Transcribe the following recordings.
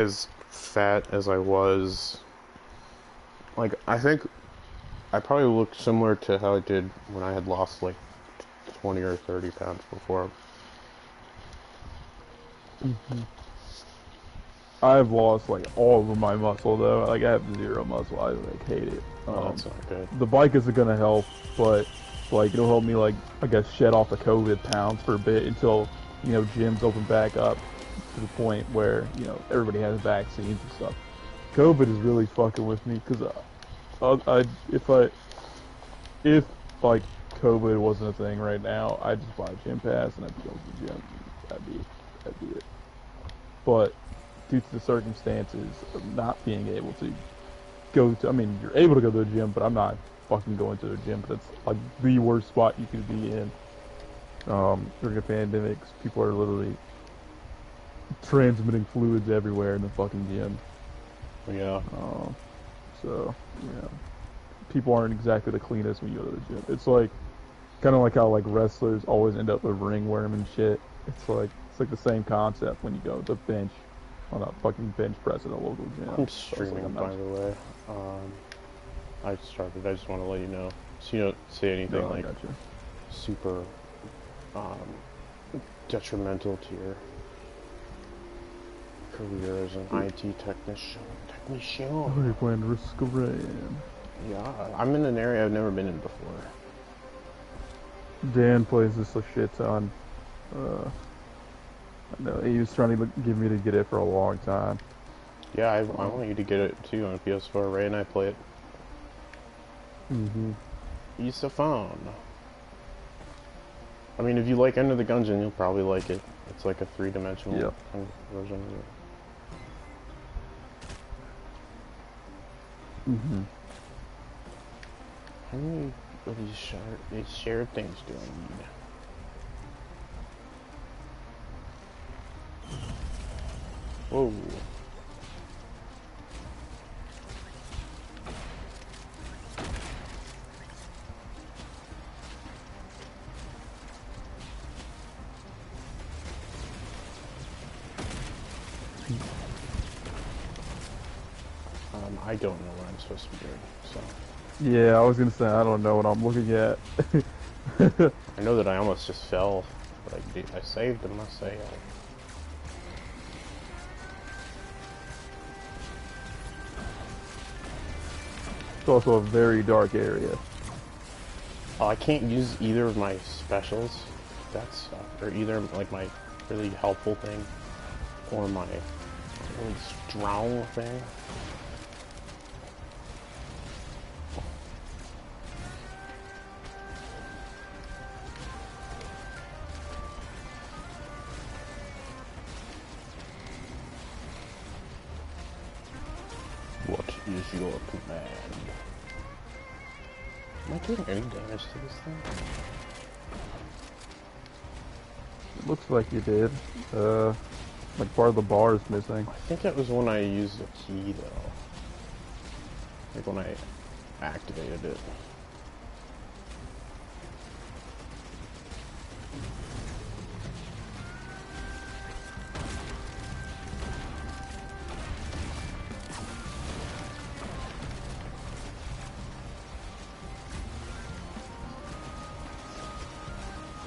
as fat as I was. Like, I think I probably looked similar to how I did when I had lost like 20 or 30 pounds before. Hmm. I've lost like all of my muscle though. Like I have zero muscle. I like hate it. Oh, that's not good. The bike isn't gonna help, but like it'll help me like I guess shed off the COVID pounds for a bit until gyms open back up to the point where everybody has vaccines and stuff. COVID is really fucking with me because if like COVID wasn't a thing right now, I'd just buy a gym pass and I'd be going to the gym. That'd be it. But due to the circumstances of not being able to I mean, you're able to go to the gym, but I'm not fucking going to the gym. That's like the worst spot you could be in. During a pandemic, 'cause people are literally transmitting fluids everywhere in the fucking gym. Yeah. Um, so people aren't exactly the cleanest when you go to the gym. It's like kind of like how like wrestlers always end up with ringworm and shit. It's like the same concept when you go to the bench on a fucking bench press at a local I'm gym. So it's like streaming, I'm by not. the way. I started. I just want to let you know. So you don't say anything No, I like got you. super um, detrimental to your career as an IT technician. Oh, you're playing Risk of Rain. Yeah, I'm in an area I've never been in before. Dan plays this a shit ton. Uh, I know he was trying to get me to get it for a long time. Yeah, I Um, want you to get it too on PS4. Ray and I play it. hmm Use the phone. I mean, if you like Enter the Gungeon, you'll probably like it. It's like a three-dimensional Yep. kind of version of it. hmm How many of these shared things do I need? Whoa. I don't know what I'm supposed to be doing, so... Yeah, I was gonna say I don't know what I'm looking at. I know that I almost just fell, but I saved him, I say. It's also a very dark area. Oh, I can't use either of my specials. That's or either like my really helpful thing or my really strong thing. What is your command? Am I doing any damage to this thing? It looks like you did. Like part of the bar is missing. I think that was when I used the key though. Like when I activated it.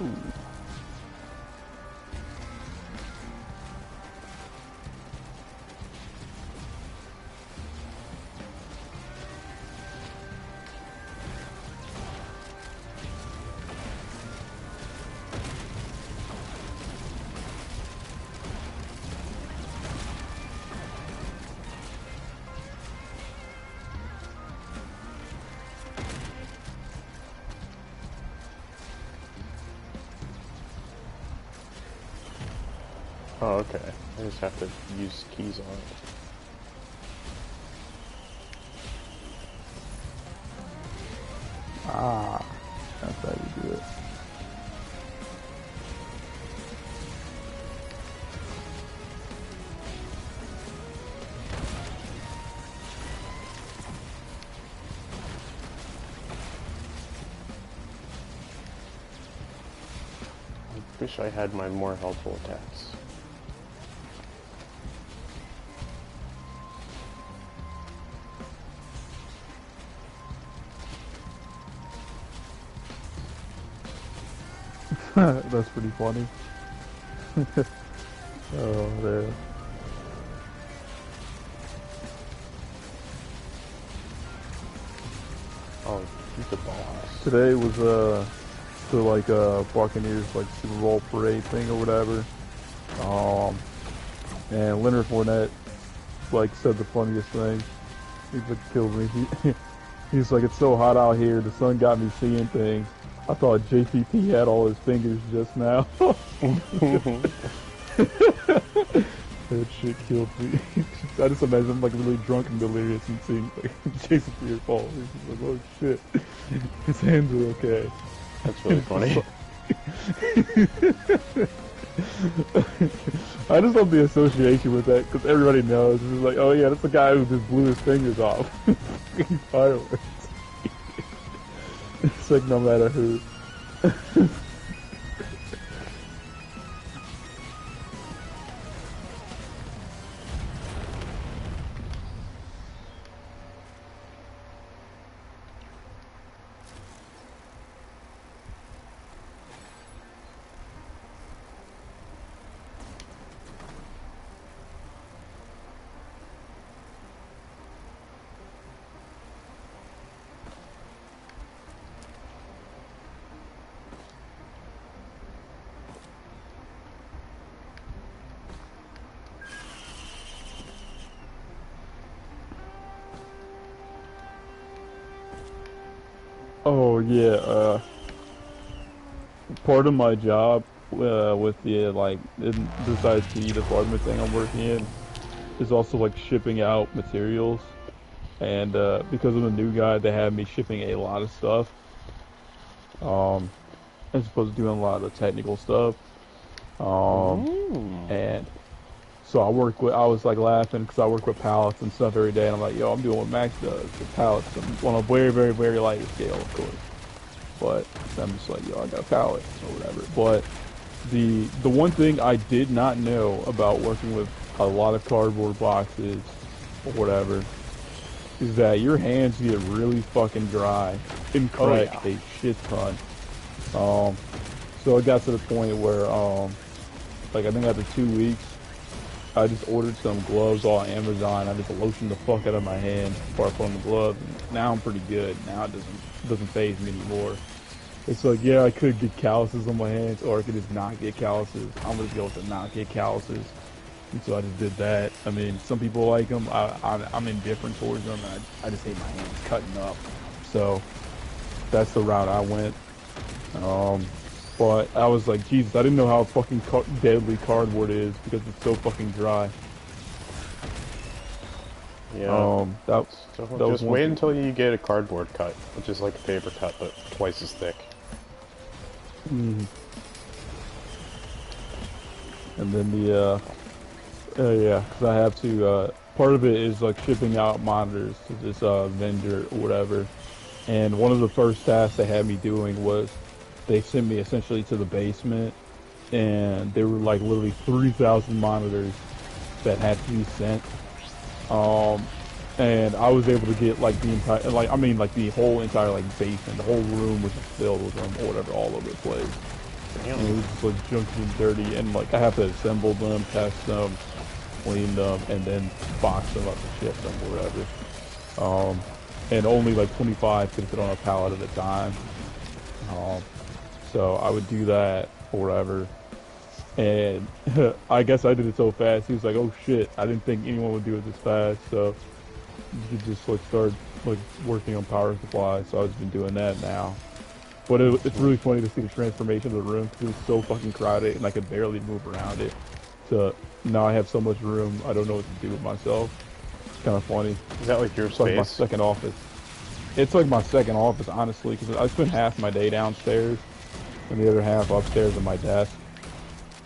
Ooh. Oh, okay. I just have to use keys on it. Ah, that's how you do it. I wish I had my more helpful attacks. That's pretty funny. Oh man. Oh, he's the boss. Today was the like Buccaneers like Super Bowl parade thing or whatever. And Leonard Fournette like said the funniest thing. He like killed me. He's like, it's so hot out here. The sun got me seeing things. I thought JPP had all his fingers just now. That shit killed me. I just imagine him like really drunk and delirious and seeing like Jason Pierre fall. He's just like, oh shit, his hands are okay. That's really funny. I just love the association with that because everybody knows. It's just like, oh yeah, that's the guy who just blew his fingers off. Fireworks. It's like no matter who. Oh yeah, part of my job with the like in this IT department thing I'm working in is also like shipping out materials, and because I'm a new guy, they have me shipping a lot of stuff. As opposed to doing a lot of the technical stuff. And so I was like laughing because I work with pallets and stuff every day, and I'm like, yo, I'm doing what Max does with pallets on a very, very, very light scale, of course. But I'm just like, yo, I got a pallet or whatever. But the one thing I did not know about working with a lot of cardboard boxes or whatever is that your hands get really fucking dry and crack a shit ton. So it got to the point where like I think after 2 weeks, I just ordered some gloves on Amazon. I just lotioned the fuck out of my hands before I put on the gloves. And now I'm pretty good. Now it doesn't faze me anymore. It's like, yeah, I could get calluses on my hands, or I could just not get calluses. I'm gonna go with the not get calluses. And so I just did that. I mean, some people like them. I'm indifferent towards them. I just hate my hands cutting up. So that's the route I went. But I was like, Jesus, I didn't know how fucking deadly cardboard is because it's so fucking dry. Yeah. That was just wait until you get a cardboard cut, which is like a paper cut but twice as thick. And then yeah, because I have to. Part of it is like shipping out monitors to this vendor or whatever. And one of the first tasks they had me doing was they sent me essentially to the basement, and there were like literally 3,000 monitors that had to be sent. And I was able to get like the entire, like the whole entire like basement, the whole room was just filled with them or whatever, all over the place. Damn. And it was just like junky and dirty, and like I have to assemble them, test them, clean them, and then box them up and ship them or whatever. And only like 25 could fit on a pallet at a time. So I would do that or whatever. And I guess I did it so fast. He was like, "Oh shit! I didn't think anyone would do it this fast." So you could just like start like working on power supply. So I've just been doing that now. But it's really funny to see the transformation of the room because it was so fucking crowded and I could barely move around it. So now I have so much room, I don't know what to do with myself. It's kind of funny. Is that like your It's space? like my second office. It's like my second office, honestly, because I spend half my day downstairs and the other half upstairs at my desk.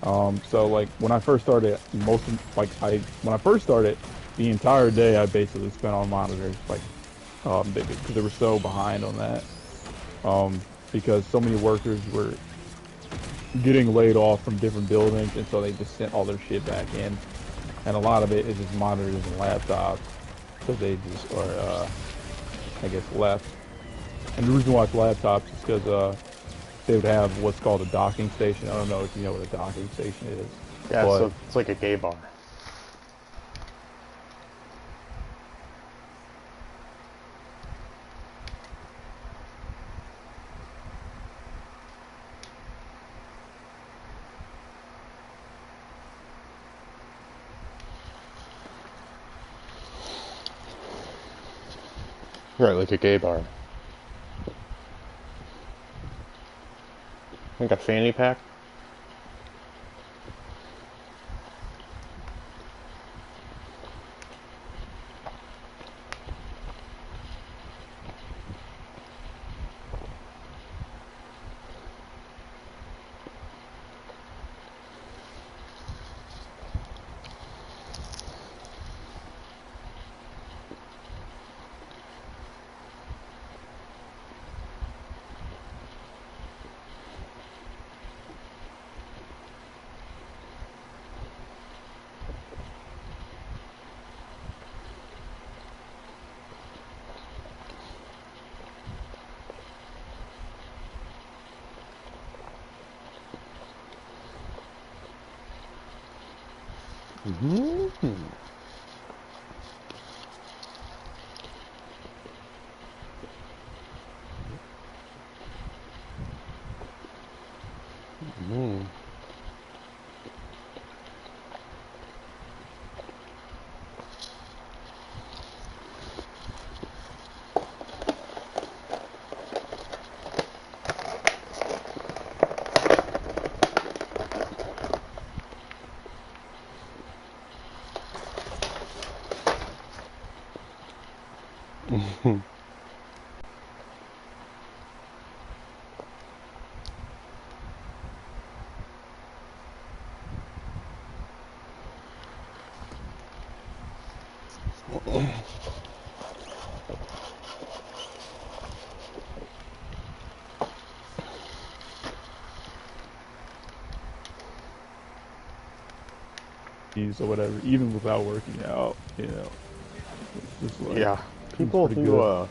So like when I first started, when I first started, the entire day I basically spent on monitors, like because they were so behind on that. Because so many workers were getting laid off from different buildings, and so they just sent all their shit back in. And a lot of it is just monitors and laptops, so they just are, I guess, left. And the reason why it's laptops is because they would have what's called a docking station. I don't know if you know what a docking station is, Yeah, but so it's like a gay bar. Right, like a gay bar. Like a fanny pack. Mm-hmm. Mm-hmm. or whatever, even without working out, it's just like Yeah, seems people pretty good.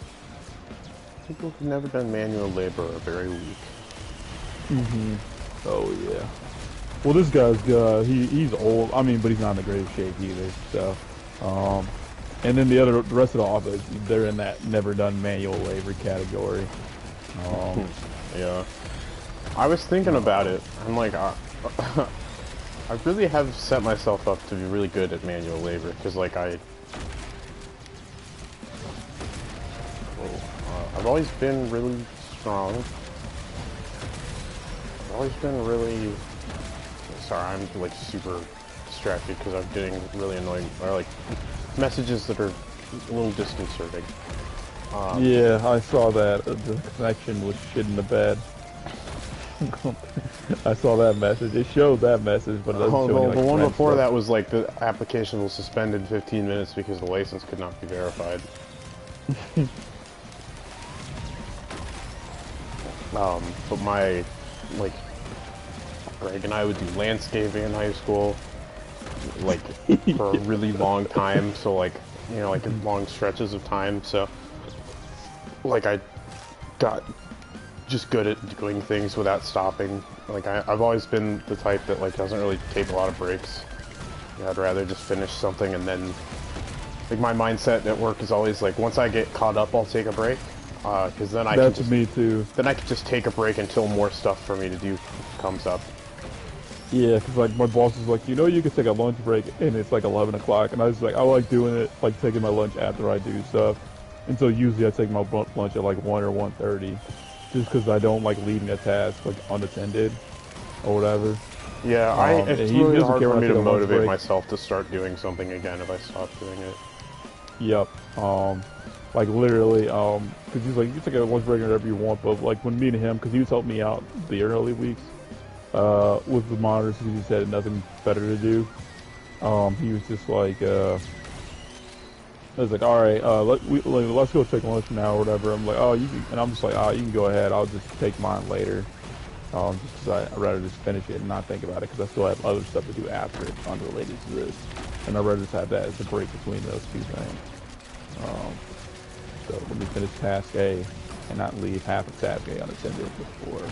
people who've never done manual labor are very weak. Oh yeah. Well, this guy's he's old. I mean, but he's not in the greatest shape either. So, um, and then the rest of the office, they're in that never done manual labor category. Um, Yeah, I was thinking about it. I'm like, I really have set myself up to be really good at manual labor because, like, I've always been really strong. I've always been really. Sorry, I'm like super distracted because I'm getting really annoying or like messages that are a little disconcerting. yeah, I saw that the connection was shit in the bed. I saw that message. It showed that message, but it doesn't Oh, show any the like one friend before stuff. that was like the application was suspended 15 minutes because the license could not be verified. But like, Greg and I would do landscaping in high school, like, for a really long time, so like, like long stretches of time, so, like, I got just good at doing things without stopping. Like, I've always been the type that, like, doesn't really take a lot of breaks. I'd rather just finish something and then, like, my mindset at work is always, like, once I get caught up, I'll take a break, because then That's me too. I can just take a break until more stuff for me to do comes up. Yeah, because like my boss is like, you can take a lunch break, and it's like 11 o'clock, and I was like, I like doing it, like taking my lunch after I do stuff. And so usually I take my lunch at like 1 or 1:30, just because I don't like leaving a task like unattended or whatever. Yeah, And it's he really doesn't hard care for when I me to take a lunch motivate break. myself to start doing something again if I stop doing it. Yep. Like literally, because he's like, you can take a lunch break whenever you want, but like when me and him, because he was helping me out the early weeks, with the monitors, because he just had nothing better to do. He was just like, I was like, all right, let's go take lunch now or whatever. I'm like, oh, you can, and I'm just like, oh, you can go ahead. I'll just take mine later. Just because I'd rather just finish it and not think about it, because I still have other stuff to do after it unrelated to this, and I'd rather just have that as a break between those two things. So let me finish task A and not leave half of task A unattended before.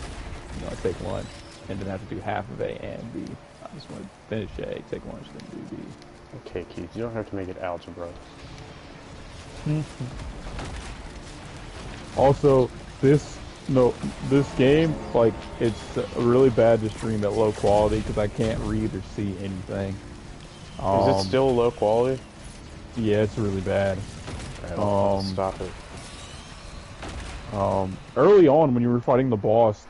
you know, I take lunch and then have to do half of A and B. I just want to finish A, take lunch, then do B. Okay, Keith, you don't have to make it algebra. Also, this game, like, it's really bad to stream at low quality because I can't read or see anything. Is it still low quality? Yeah, it's really bad. Alright, I'll stop it. Early on when you were fighting the boss,